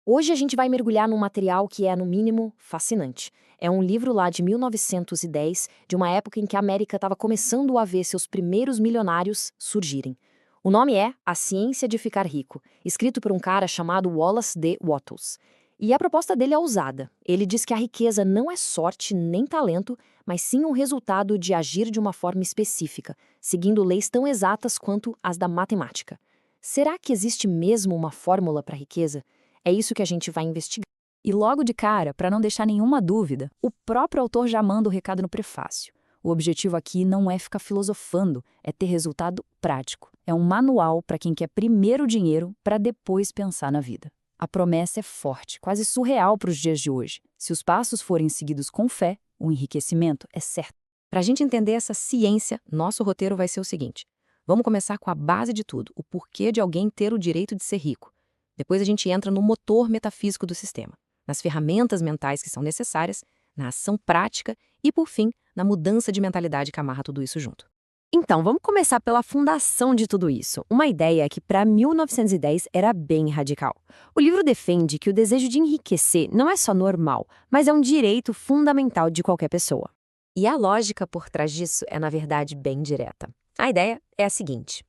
Hoje a gente vai mergulhar num material que é, no mínimo, fascinante. É um livro lá de 1910, de uma época em que a América estava começando a ver seus primeiros milionários surgirem. O nome é A Ciência de Ficar Rico, escrito por um cara chamado Wallace D. Wattles. E a proposta dele é ousada. Ele diz que a riqueza não é sorte nem talento, mas sim o resultado de agir de uma forma específica, seguindo leis tão exatas quanto as da matemática. Será que existe mesmo uma fórmula para a riqueza? É isso que a gente vai investigar. E logo de cara, para não deixar nenhuma dúvida, o próprio autor já manda o recado no prefácio. O objetivo aqui não é ficar filosofando, é ter resultado prático. É um manual para quem quer primeiro o dinheiro para depois pensar na vida. A promessa é forte, quase surreal para os dias de hoje. Se os passos forem seguidos com fé, o enriquecimento é certo. Para a gente entender essa ciência, nosso roteiro vai ser o seguinte. Vamos começar com a base de tudo, o porquê de alguém ter o direito de ser rico. Depois a gente entra no motor metafísico do sistema, nas ferramentas mentais que são necessárias, na ação prática e, por fim, na mudança de mentalidade que amarra tudo isso junto. Então, vamos começar pela fundação de tudo isso. Uma ideia que, para 1910, era bem radical. O livro defende que o desejo de enriquecer não é só normal, mas é um direito fundamental de qualquer pessoa. E a lógica por trás disso é, na verdade, bem direta. A ideia é a seguinte: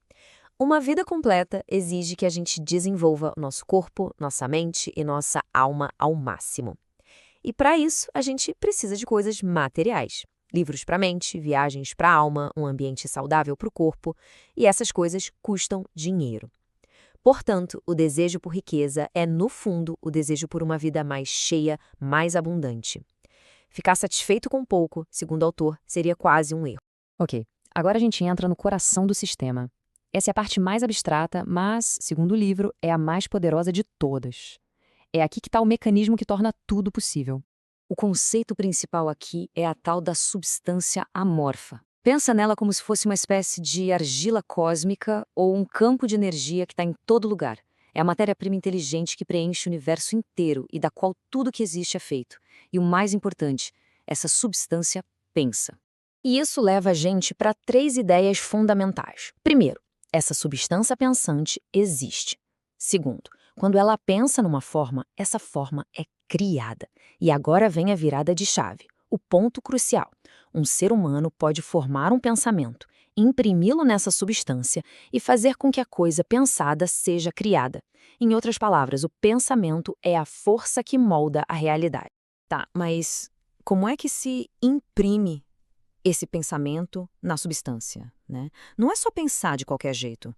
uma vida completa exige que a gente desenvolva o nosso corpo, nossa mente e nossa alma ao máximo. E para isso, a gente precisa de coisas materiais. Livros para a mente, viagens para a alma, um ambiente saudável para o corpo, e essas coisas custam dinheiro. Portanto, o desejo por riqueza é, no fundo, o desejo por uma vida mais cheia, mais abundante. Ficar satisfeito com pouco, segundo o autor, seria quase um erro. Ok, agora a gente entra no coração do sistema. Essa é a parte mais abstrata, mas, segundo o livro, é a mais poderosa de todas. É aqui que está o mecanismo que torna tudo possível. O conceito principal aqui é a tal da substância amorfa. Pensa nela como se fosse uma espécie de argila cósmica ou um campo de energia que está em todo lugar. É a matéria-prima inteligente que preenche o universo inteiro e da qual tudo que existe é feito. E o mais importante, essa substância pensa. E isso leva a gente para três ideias fundamentais. Primeiro, essa substância pensante existe. Segundo, quando ela pensa numa forma, essa forma é criada. E agora vem a virada de chave, o ponto crucial. Um ser humano pode formar um pensamento, imprimi-lo nessa substância e fazer com que a coisa pensada seja criada. Em outras palavras, o pensamento é a força que molda a realidade. Tá, mas como é que se imprime esse pensamento na substância, né? Não é só pensar de qualquer jeito.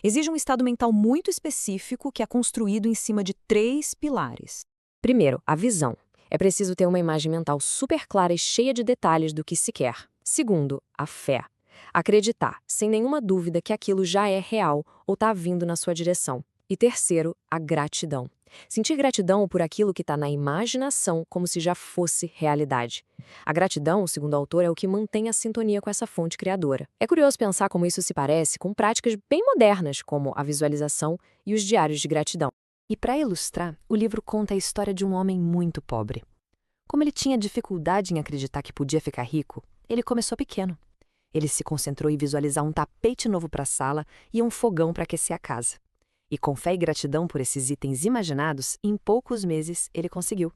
Exige um estado mental muito específico que é construído em cima de três pilares. Primeiro, a visão. É preciso ter uma imagem mental super clara e cheia de detalhes do que se quer. Segundo, a fé. Acreditar, sem nenhuma dúvida, que aquilo já é real ou está vindo na sua direção. E terceiro, a gratidão. Sentir gratidão por aquilo que está na imaginação como se já fosse realidade. A gratidão, segundo o autor, é o que mantém a sintonia com essa fonte criadora. É curioso pensar como isso se parece com práticas bem modernas, como a visualização e os diários de gratidão. E para ilustrar, o livro conta a história de um homem muito pobre. Como ele tinha dificuldade em acreditar que podia ficar rico, ele começou pequeno. Ele se concentrou em visualizar um tapete novo para a sala e um fogão para aquecer a casa. E com fé e gratidão por esses itens imaginados, em poucos meses ele conseguiu.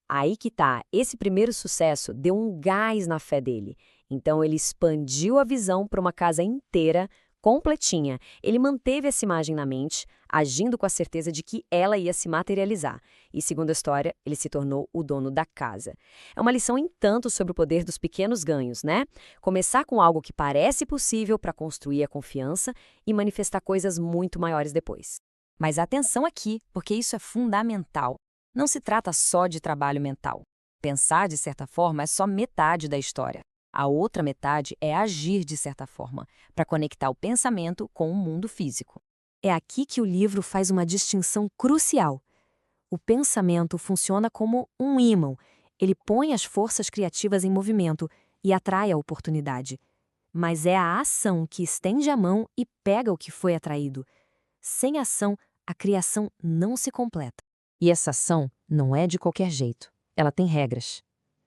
Aí que tá, esse primeiro sucesso deu um gás na fé dele. Então ele expandiu a visão para uma casa inteira, completinha. Ele manteve essa imagem na mente, agindo com a certeza de que ela ia se materializar. E segundo a história, ele se tornou o dono da casa. É uma lição em tanto sobre o poder dos pequenos ganhos, né? Começar com algo que parece possível para construir a confiança e manifestar coisas muito maiores depois. Mas atenção aqui, porque isso é fundamental. Não se trata só de trabalho mental. Pensar, de certa forma, é só metade da história. A outra metade é agir de certa forma, para conectar o pensamento com o mundo físico. É aqui que o livro faz uma distinção crucial. O pensamento funciona como um ímã. Ele põe as forças criativas em movimento e atrai a oportunidade. Mas é a ação que estende a mão e pega o que foi atraído. Sem ação, a criação não se completa. E essa ação não é de qualquer jeito. Ela tem regras.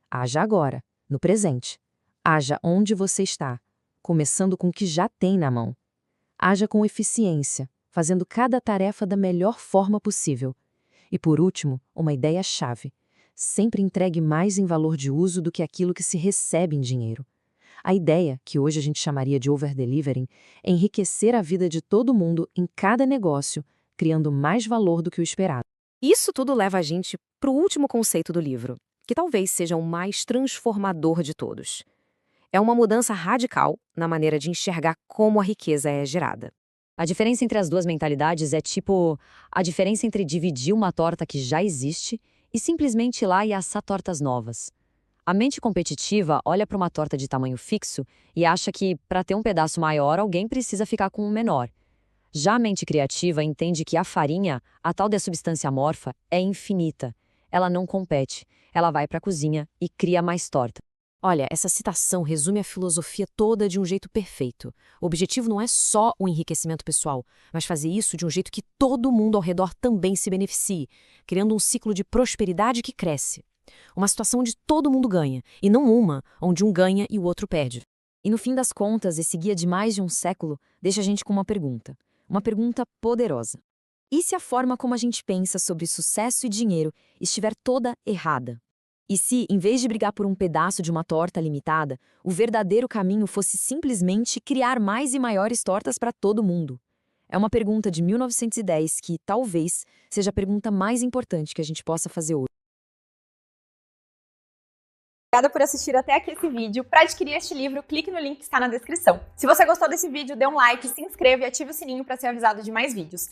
Haja agora, no presente. Haja onde você está, começando com o que já tem na mão. Haja com eficiência, fazendo cada tarefa da melhor forma possível. E por último, uma ideia-chave. Sempre entregue mais em valor de uso do que aquilo que se recebe em dinheiro. A ideia, que hoje a gente chamaria de over-delivering, é enriquecer a vida de todo mundo em cada negócio, criando mais valor do que o esperado. Isso tudo leva a gente para o último conceito do livro, que talvez seja o mais transformador de todos. É uma mudança radical na maneira de enxergar como a riqueza é gerada. A diferença entre as duas mentalidades é tipo a diferença entre dividir uma torta que já existe e simplesmente ir lá e assar tortas novas. A mente competitiva olha para uma torta de tamanho fixo e acha que, para ter um pedaço maior, alguém precisa ficar com um menor. Já a mente criativa entende que a farinha, a tal da substância amorfa, é infinita. Ela não compete. Ela vai para a cozinha e cria mais torta. Olha, essa citação resume a filosofia toda de um jeito perfeito. O objetivo não é só o enriquecimento pessoal, mas fazer isso de um jeito que todo mundo ao redor também se beneficie, criando um ciclo de prosperidade que cresce. Uma situação onde todo mundo ganha, e não uma onde um ganha e o outro perde. E no fim das contas, esse guia de mais de um século deixa a gente com uma pergunta poderosa. E se a forma como a gente pensa sobre sucesso e dinheiro estiver toda errada? E se, em vez de brigar por um pedaço de uma torta limitada, o verdadeiro caminho fosse simplesmente criar mais e maiores tortas para todo mundo? É uma pergunta de 1910 que, talvez, seja a pergunta mais importante que a gente possa fazer hoje. Obrigada por assistir até aqui esse vídeo. Para adquirir este livro, clique no link que está na descrição. Se você gostou desse vídeo, dê um like, se inscreva e ative o sininho para ser avisado de mais vídeos.